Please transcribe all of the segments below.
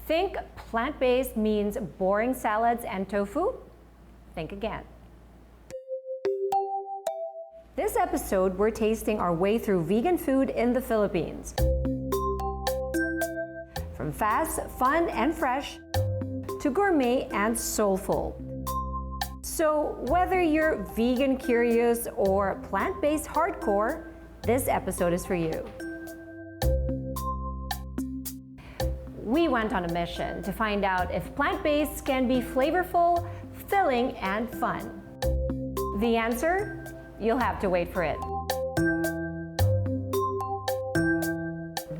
Think plant-based means boring salads and tofu? Think again. This episode, we're tasting our way through vegan food in the Philippines. From fast, fun, and fresh, to gourmet and soulful. So whether you're vegan curious or plant-based hardcore, this episode is for you. We went on a mission to find out if plant-based can be flavorful, filling, and fun. The answer? You'll have to wait for it.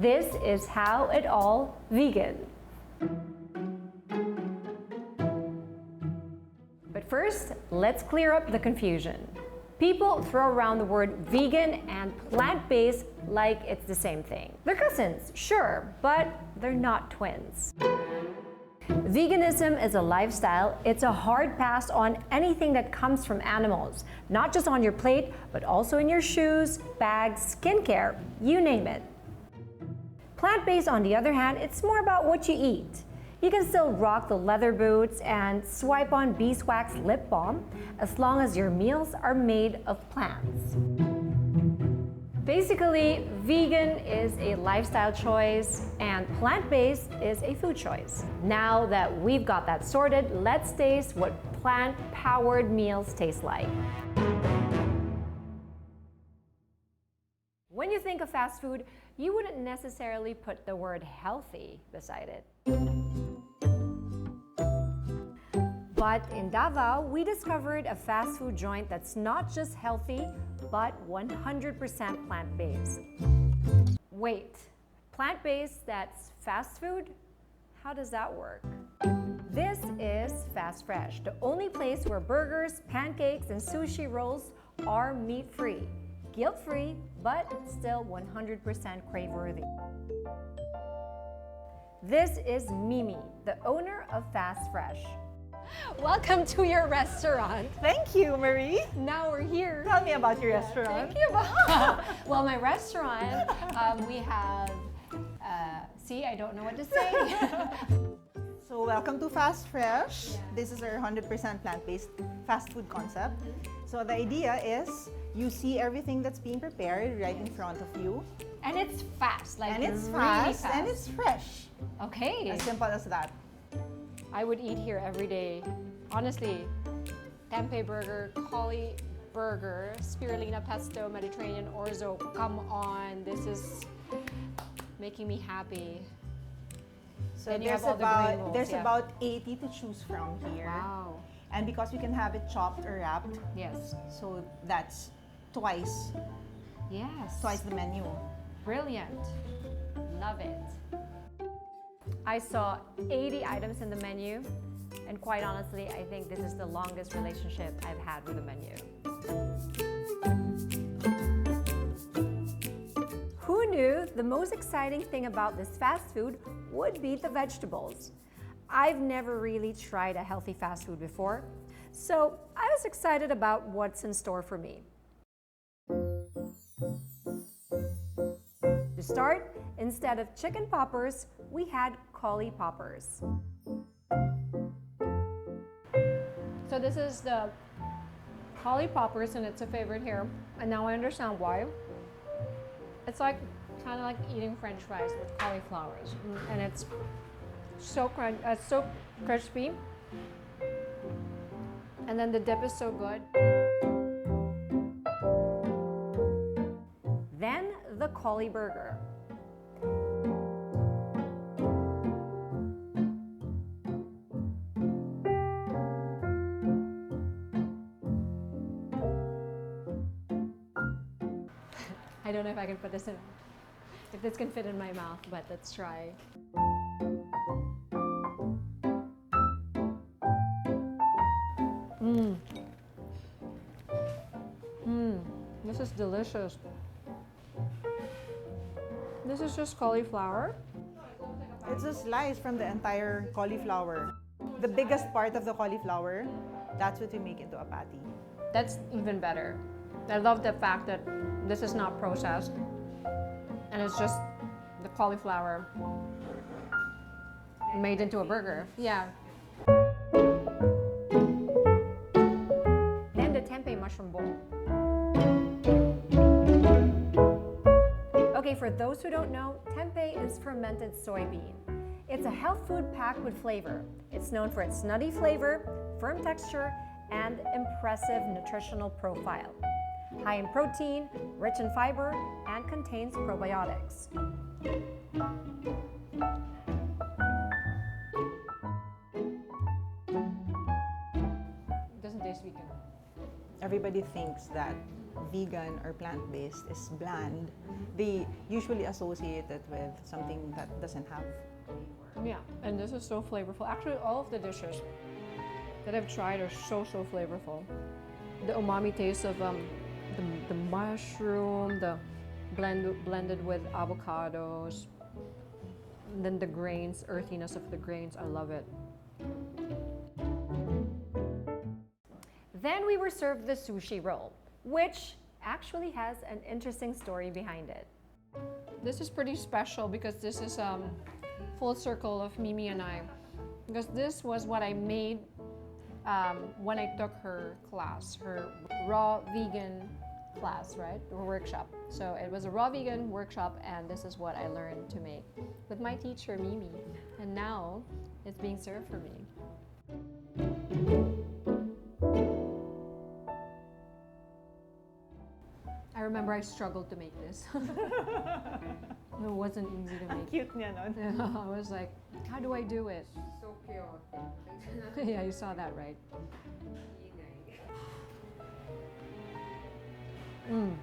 This is how it all vegan. But first, let's clear up the confusion. People throw around the word vegan and plant-based like it's the same thing. They're cousins, sure, but they're not twins. Veganism is a lifestyle. It's a hard pass on anything that comes from animals, not just on your plate, but also in your shoes, bags, skincare, you name it. Plant-based, on the other hand, it's more about what you eat. You can still rock the leather boots and swipe on beeswax lip balm as long as your meals are made of plants. Basically, vegan is a lifestyle choice and plant-based is a food choice. Now that we've got that sorted, let's taste what plant-powered meals taste like. When you think of fast food, you wouldn't necessarily put the word healthy beside it. But in Davao, we discovered a fast food joint that's not just healthy, but 100% plant-based. Wait, plant-based that's fast food? How does that work? This is Fast Fresh, the only place where burgers, pancakes, and sushi rolls are meat-free, guilt-free, but still 100% crave-worthy. This is Mimi, the owner of Fast Fresh. Welcome to your restaurant. Thank you, Marie. Now we're here. Tell me about your restaurant. Thank you. Well, my restaurant, we have, see, I don't know what to say. So welcome to Fast Fresh. Yeah. This is our 100% plant-based fast food concept. So the idea is you see everything that's being prepared right in front of you. And it's fast, like and it's really fast, and it's fresh. Okay. As simple as that. I would eat here every day. Honestly, tempeh burger, cauli burger, spirulina pesto, Mediterranean orzo. Come on, this is making me happy. So then there's about 80 to choose from here. Wow. And because we can have it chopped or wrapped. Yes. So that's twice. Yes. Twice the menu. Brilliant. Love it. I saw 80 items in the menu, and quite honestly, I think this is the longest relationship I've had with a menu. Who knew the most exciting thing about this fast food would be the vegetables? I've never really tried a healthy fast food before, so I was excited about what's in store for me. To start, instead of chicken poppers, we had cauli poppers. So this is the cauli poppers, and it's a favorite here. And now I understand why. It's like kind of like eating French fries with cauliflowers, and it's so crispy. And then the dip is so good. Then the cauli burger. I don't know if I can put this in, if this can fit in my mouth, but let's try. This is delicious. This is just cauliflower. It's a slice from the entire cauliflower. The biggest part of the cauliflower, that's what we make into a patty. That's even better. I love the fact that this is not processed and it's just the cauliflower. Made into a burger. Yeah. Then the tempeh mushroom bowl. Okay, for those who don't know, tempeh is fermented soybean. It's a health food packed with flavor. It's known for its nutty flavor, firm texture, and impressive nutritional profile. High in protein, rich in fiber, and contains probiotics. Doesn't taste vegan. Everybody thinks that vegan or plant-based is bland. They usually associate it with something that doesn't have flavor. Yeah, and this is so flavorful. Actually, all of the dishes that I've tried are so flavorful. The umami taste of the mushroom, the blended with avocados, and then the grains, earthiness of the grains. I love it. Then we were served the sushi roll, which actually has an interesting story behind it. This is pretty special because this is full circle of Mimi and I, because this was what I made when I took her class, her raw vegan class, right? Or workshop. So it was a raw vegan workshop, and this is what I learned to make with my teacher, Mimi. And now it's being served for me. I remember I struggled to make this. It wasn't easy to make. Cute niya, no? I was like, how do I do it? So pure. Yeah, you saw that, right? Mm.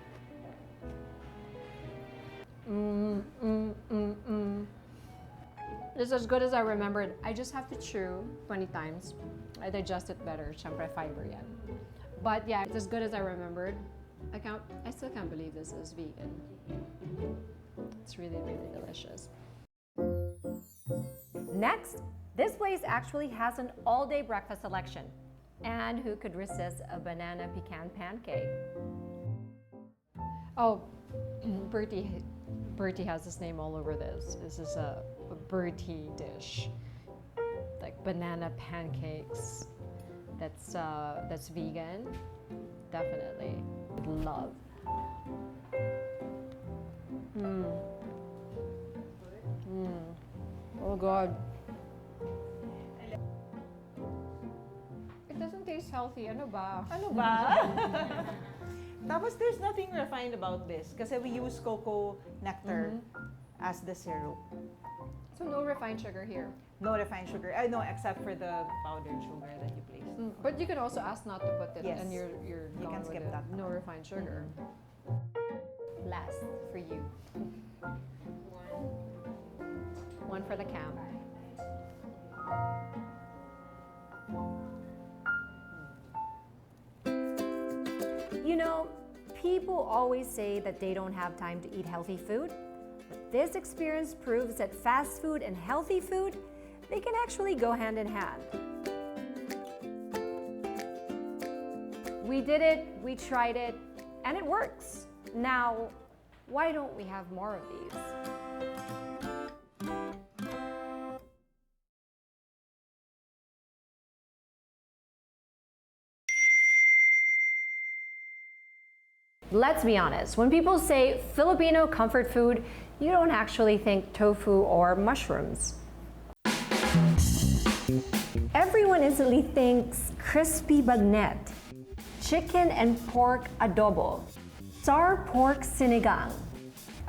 It's as good as I remembered. I just have to chew 20 times. I digest it better. Syempre fiber yan. But yeah, it's as good as I remembered. I still can't believe this is vegan. It's really delicious. Next, this place actually has an all-day breakfast selection. And who could resist a banana pecan pancake? Oh, Bertie has his name all over this. This is a Bertie dish, like banana pancakes. That's vegan, definitely. Love. Oh God. It doesn't taste healthy. Ano ba? Ano ba? Tapos there's nothing refined about this kasi we use cocoa nectar as the syrup. So no refined sugar here. No refined sugar. No, except for the powdered sugar that you place. But you can also ask not to put it, Yes. and you're You gone can with skip it. that. No refined sugar. Last for you. One for the camp. You know, people always say that they don't have time to eat healthy food. But this experience proves that fast food and healthy food, they can actually go hand in hand. We did it, we tried it, and it works. Now, why don't we have more of these? Let's be honest, when people say Filipino comfort food, you don't actually think tofu or mushrooms. Everyone instantly thinks crispy bagnet, chicken and pork adobo, sour pork sinigang.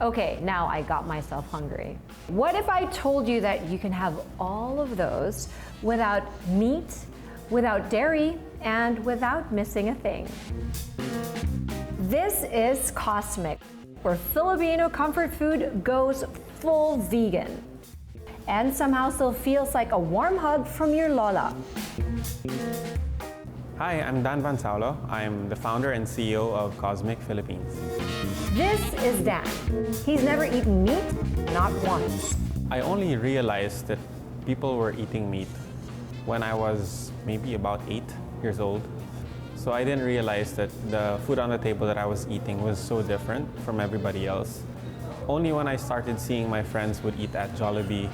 Okay, now I got myself hungry. What if I told you that you can have all of those without meat, without dairy, and without missing a thing? This is Cosmic, where Filipino comfort food goes full vegan and somehow still feels like a warm hug from your lola. Hi, I'm Dan Van Saulo. I'm the founder and CEO of Cosmic Philippines. This is Dan. He's never eaten meat, not once. I only realized that people were eating meat when I was maybe about 8 years old. So I didn't realize that the food on the table that I was eating was so different from everybody else. Only when I started seeing my friends would eat at Jollibee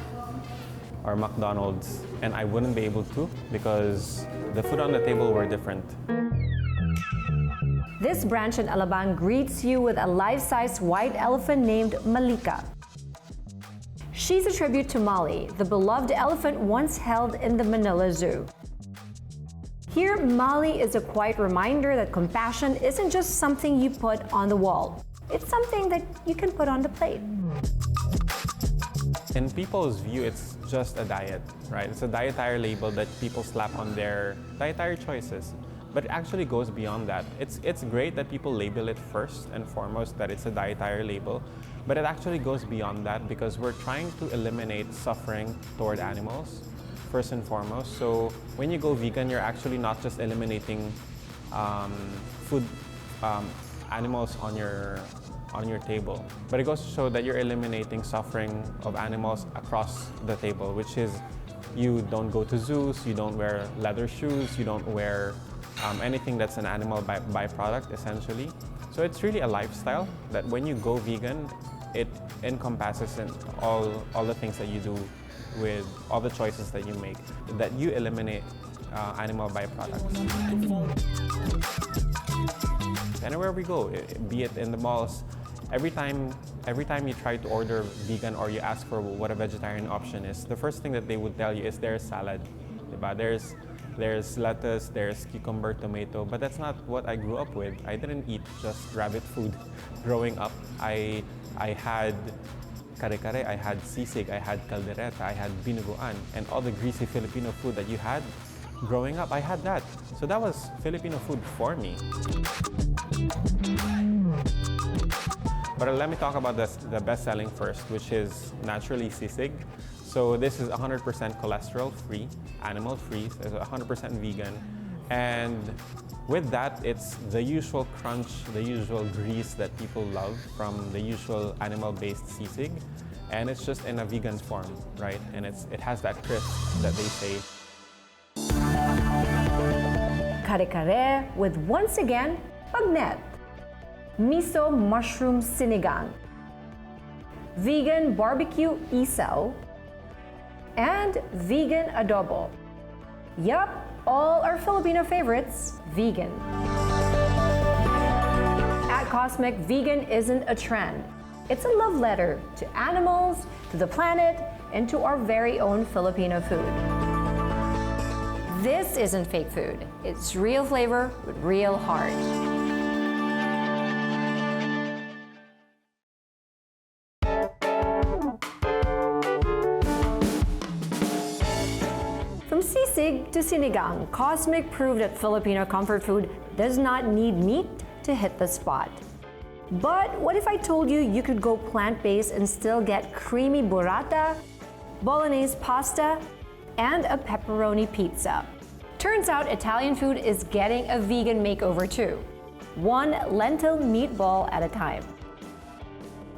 or McDonald's, and I wouldn't be able to because the food on the table were different. This branch in Alabang greets you with a life-size white elephant named Malika. She's a tribute to Molly, the beloved elephant once held in the Manila Zoo. Here, Molly is a quiet reminder that compassion isn't just something you put on the wall. It's something that you can put on the plate. In people's view, it's just a diet, right? It's a dietary label that people slap on their dietary choices. But it actually goes beyond that. It's great that people label it first and foremost that it's a dietary label, but it actually goes beyond that because we're trying to eliminate suffering toward animals, first and foremost. So when you go vegan, you're actually not just eliminating animals on your table, but it goes to show that you're eliminating suffering of animals across the table, which is you don't go to zoos, you don't wear leather shoes, you don't wear anything that's an animal byproduct, essentially. So it's really a lifestyle that when you go vegan, it encompasses in all the things that you do with all the choices that you make, that you eliminate animal byproducts. Anywhere we go, be it in the malls, every time you try to order vegan or you ask for what a vegetarian option is, the first thing that they would tell you is there's salad. Diba? There's lettuce, there's cucumber, tomato, but that's not what I grew up with. I didn't eat just rabbit food growing up. I had kare-kare, I had sisig, I had caldereta, I had binuguan, and all the greasy Filipino food that you had growing up, I had that. So that was Filipino food for me. But let me talk about the best-selling first, which is naturally sisig. So this is 100% cholesterol-free, animal-free, so it's 100% vegan. And with that, it's the usual crunch, the usual grease that people love from the usual animal-based sisig. And it's just in a vegan form, right? And it has that crisp that they say. Kare-kare with, once again, bagnet. Miso mushroom sinigang. Vegan barbecue isaw. And vegan adobo. Yup, all our Filipino favorites, vegan. At Cosmic, vegan isn't a trend. It's a love letter to animals, to the planet, and to our very own Filipino food. This isn't fake food. It's real flavor with real heart. From sisig to sinigang, Cosmic proved that Filipino comfort food does not need meat to hit the spot. But what if I told you could go plant-based and still get creamy burrata, bolognese pasta, and a pepperoni pizza? Turns out Italian food is getting a vegan makeover too. One lentil meatball at a time.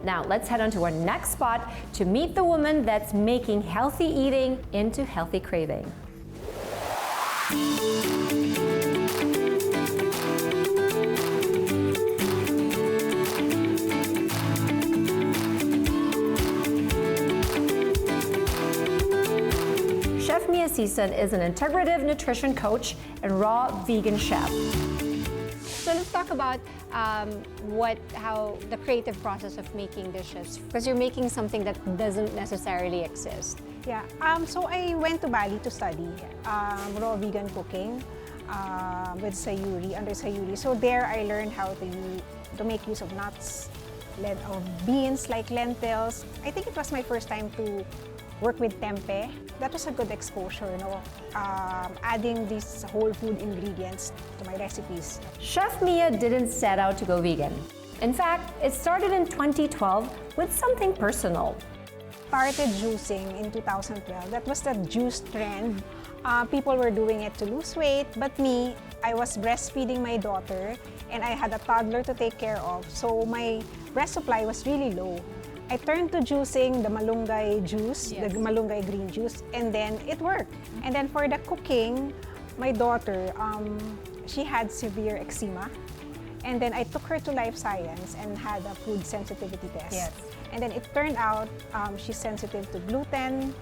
Now let's head on to our next spot to meet the woman that's making healthy eating into healthy craving. Chef Mia Sison is an integrative nutrition coach and raw vegan chef. So let's talk about how the creative process of making dishes, because you're making something that doesn't necessarily exist. Yeah, so I went to Bali to study raw vegan cooking with Sayuri, under Sayuri. So there I learned how to make use of nuts, of beans like lentils. I think it was my first time to work with tempeh. That was a good exposure, adding these whole food ingredients to my recipes. Chef Mia didn't set out to go vegan. In fact, it started in 2012 with something personal. Started juicing in 2012. That was the juice trend. People were doing it to lose weight, but me, I was breastfeeding my daughter and I had a toddler to take care of, so my breast supply was really low. I turned to juicing the malunggay juice, the malunggay green juice, and then it worked. And then for the cooking, my daughter, she had severe eczema. And then I took her to Life Science and had a food sensitivity test. Yes. And then it turned out she's sensitive to gluten,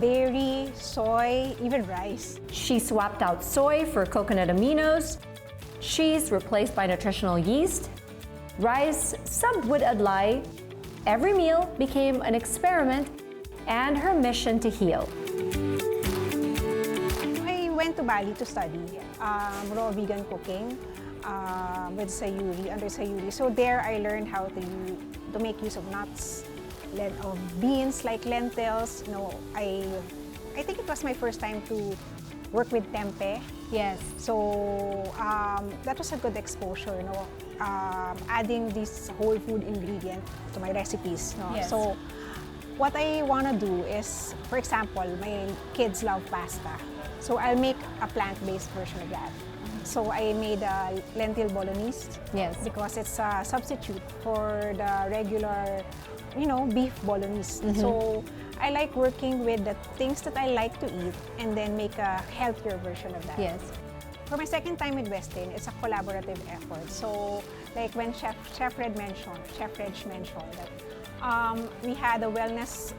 dairy, soy, even rice. She swapped out soy for coconut aminos, cheese replaced by nutritional yeast, rice subbed with adlai. Every meal became an experiment and her mission to heal. I went to Bali to study raw vegan cooking with Sayuri, under Sayuri. So there I learned how to make use of nuts, of beans like lentils. You know, I think it was my first time to work with tempeh. Yes. So that was a good exposure, you know, adding this whole food ingredient to my recipes. No? Yes. So what I want to do is, for example, my kids love pasta. So I'll make a plant-based version of that. So I made a lentil bolognese. Yes. Because it's a substitute for the regular, you know, beef bolognese. So I like working with the things that I like to eat and then make a healthier version of that. Yes. For my second time with Westin, it's a collaborative effort. So, like when Chef Reg mentioned that we had a wellness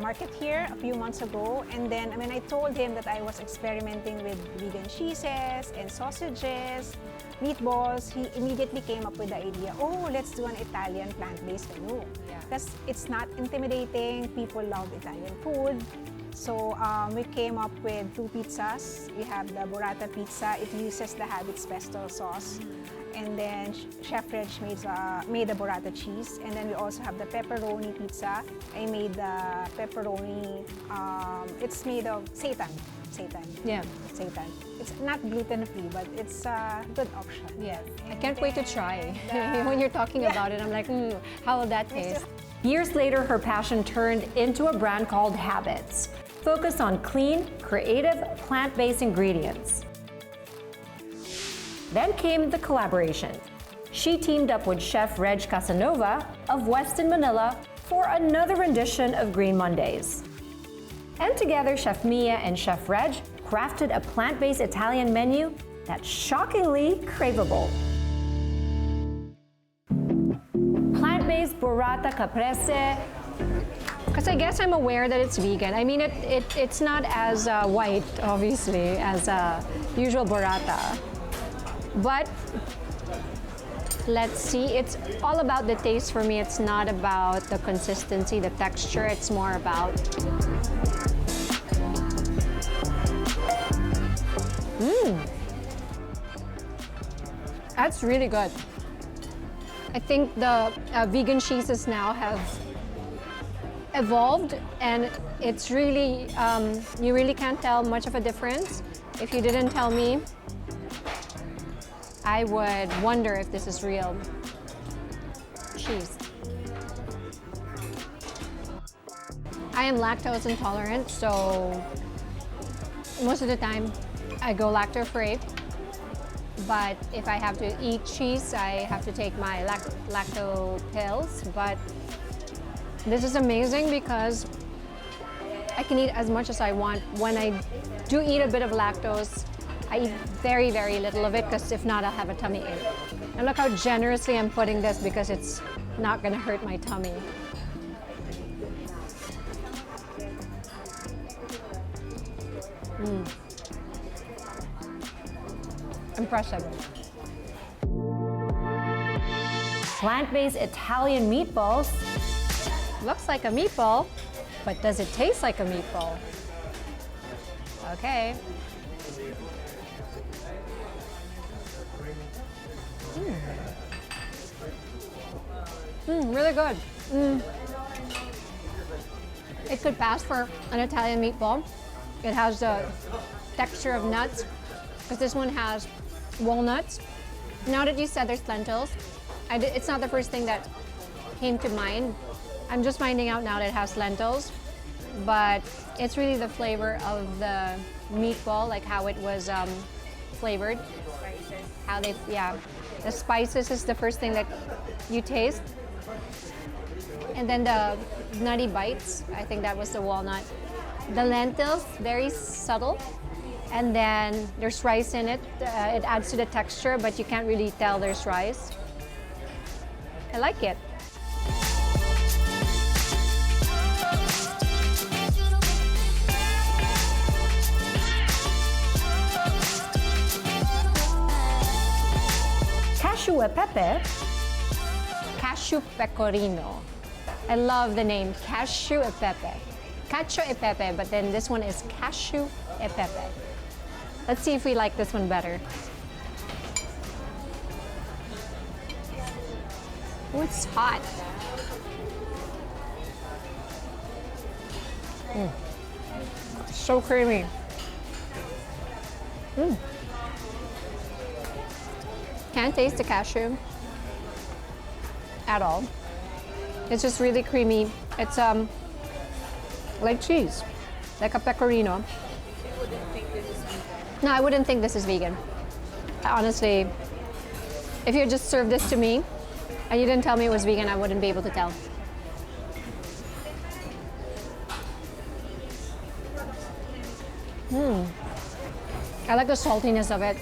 market here a few months ago, and then when I told him that I was experimenting with vegan cheeses and sausages, meatballs, he immediately came up with the idea, oh, let's do an Italian plant-based menu. Because it's not intimidating, people love Italian food. So we came up with 2 pizzas. We have the burrata pizza. It uses the Habits pesto sauce. And then Chef Reg made the burrata cheese. And then we also have the pepperoni pizza. I made the pepperoni, it's made of seitan. Yeah. Seitan. It's not gluten-free, but it's a good option. Yes. I can't wait to try. When you're talking about it, I'm like, how will that taste? Years later, her passion turned into a brand called Habits, focused on clean, creative, plant-based ingredients. Then came the collaboration. She teamed up with Chef Reg Casanova of Westin Manila for another rendition of Green Mondays. And together, Chef Mia and Chef Reg crafted a plant-based Italian menu that's shockingly craveable. Plant-based Burata Caprese. Because I guess I'm aware that it's vegan. I mean, it's not as white, obviously, as usual burrata. But let's see, it's all about the taste for me. It's not about the consistency, the texture. It's more about... That's really good. I think the vegan cheeses now have evolved, and it's really, you really can't tell much of a difference. If you didn't tell me, I would wonder if this is real cheese. I am lactose intolerant, so most of the time I go lacto-free. But if I have to eat cheese, I have to take my lacto pills. But this is amazing because I can eat as much as I want. When I do eat a bit of lactose, I eat very, very little of it, because if not, I'll have a tummy ache. And look how generously I'm putting this, because it's not gonna hurt my tummy. Impressive. Plant-based Italian meatballs. Looks like a meatball, but does it taste like a meatball? Okay. Really good. It could pass for an Italian meatball. It has the texture of nuts, because this one has walnuts. Now that you said there's lentils, it's not the first thing that came to mind. I'm just finding out now that it has lentils, but it's really the flavor of the meatball, like how it was flavored. How they, the spices is the first thing that you taste. And then the nutty bites, I think that was the walnut. The lentils, very subtle. And then there's rice in it. It adds to the texture, but you can't really tell there's rice. I like it. Cashew Pepe. Cashew Pecorino. I love the name, Cashew Pepe. Cacio e pepe, but then this one is Cashew e pepe. Let's see if we like this one better. Oh, it's hot. So creamy. Can't taste the cashew at all. It's just really creamy. It's like cheese, like a pecorino. No, I wouldn't think this is vegan. Honestly, if you just served this to me and you didn't tell me it was vegan, I wouldn't be able to tell. I like the saltiness of it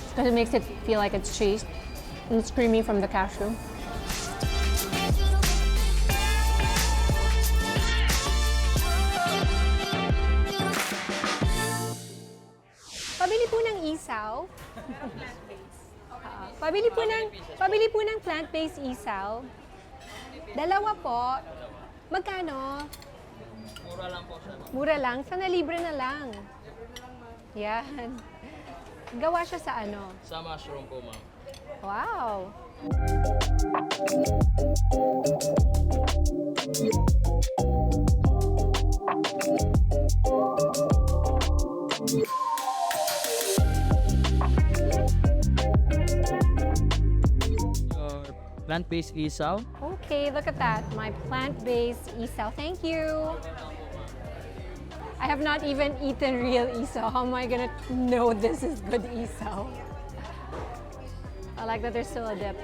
because it makes it feel like it's cheese and it's creamy from the cashew. Pabili po ng isaw. Pabili po ng plant-based isaw. Dalawa po. Magkano? Mura lang po siya. Mura lang? Sana libre na lang. Yan. Gawa siya sa ano? Sa mushroom po, ma'am. Wow! Plant-based isaw. Okay, look at that. My plant-based isaw. Thank you. I have not even eaten real isaw. How am I gonna know this is good isaw? I like that there's still a dip.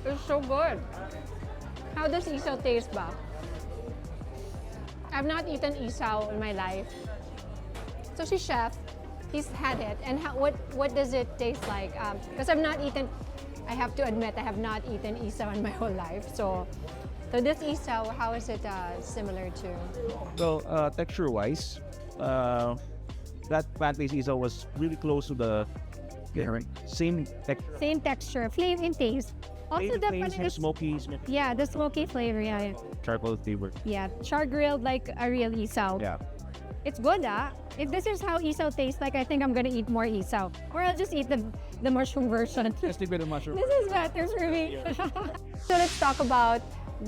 It's so good. How does isaw taste ba? I've not eaten isaw in my life. So si chef, he's had it. And what does it taste like? Because I've not eaten, I have to admit, I have not eaten isaw in my whole life. So this isaw, how is it similar to? Well, texture-wise, that plant-based isaw was really close to the same texture. Same texture, flavor and taste. Also the smoky, yeah, the smoky flavor, yeah. charcoal flavor. Yeah, char grilled like a real isaw. Yeah. It's good, ah. If this is how isaw tastes like, I think I'm gonna eat more isaw. Or I'll just eat the mushroom version. Let's stick with the mushroom. This is better for me. So let's talk about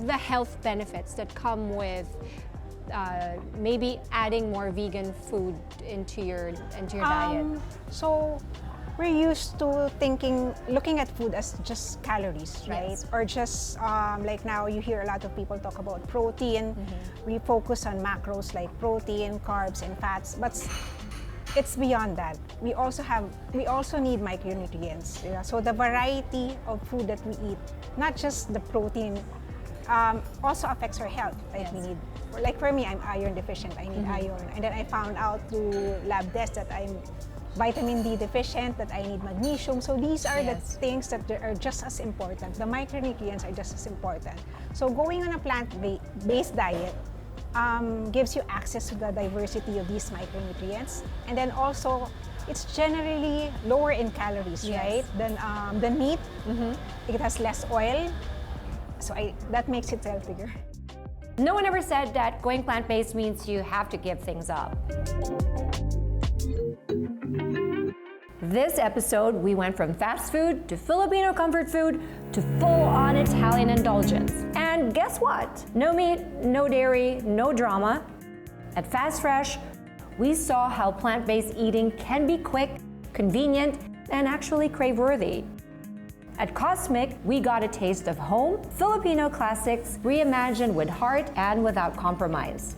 the health benefits that come with maybe adding more vegan food into your diet. So we're used to looking at food as just calories, right? Yes. Or just like now you hear a lot of people talk about protein. We focus on macros like protein, carbs, and fats, but it's beyond that. We also need micronutrients. Yeah? So the variety of food that we eat, not just the protein, also affects our health. Like we need, like for me, I'm iron deficient. I need iron, and then I found out through lab tests that I'm vitamin D deficient, that I need magnesium. So these are the things that are just as important. The micronutrients are just as important. So going on a plant-based diet gives you access to the diversity of these micronutrients. And then also, it's generally lower in calories, right? Than meat. It has less oil. So that makes it healthier. No one ever said that going plant-based means you have to give things up. This episode, we went from fast food to Filipino comfort food to full-on Italian indulgence. And guess what? No meat, no dairy, no drama. At Fast Fresh, we saw how plant-based eating can be quick, convenient, and actually crave-worthy. At Cosmic, we got a taste of home Filipino classics reimagined with heart and without compromise.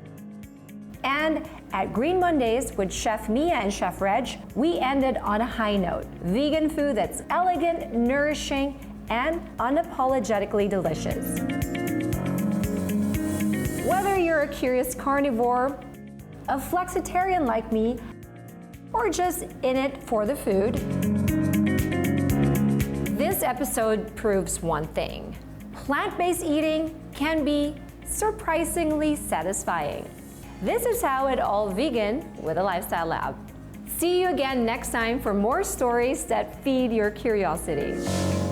And at Green Mondays with Chef Mia and Chef Reg, we ended on a high note. Vegan food that's elegant, nourishing, and unapologetically delicious. Whether you're a curious carnivore, a flexitarian like me, or just in it for the food, this episode proves one thing. plant-based eating can be surprisingly satisfying. This is how it all vegan with a Lifestyle Lab. See you again next time for more stories that feed your curiosity.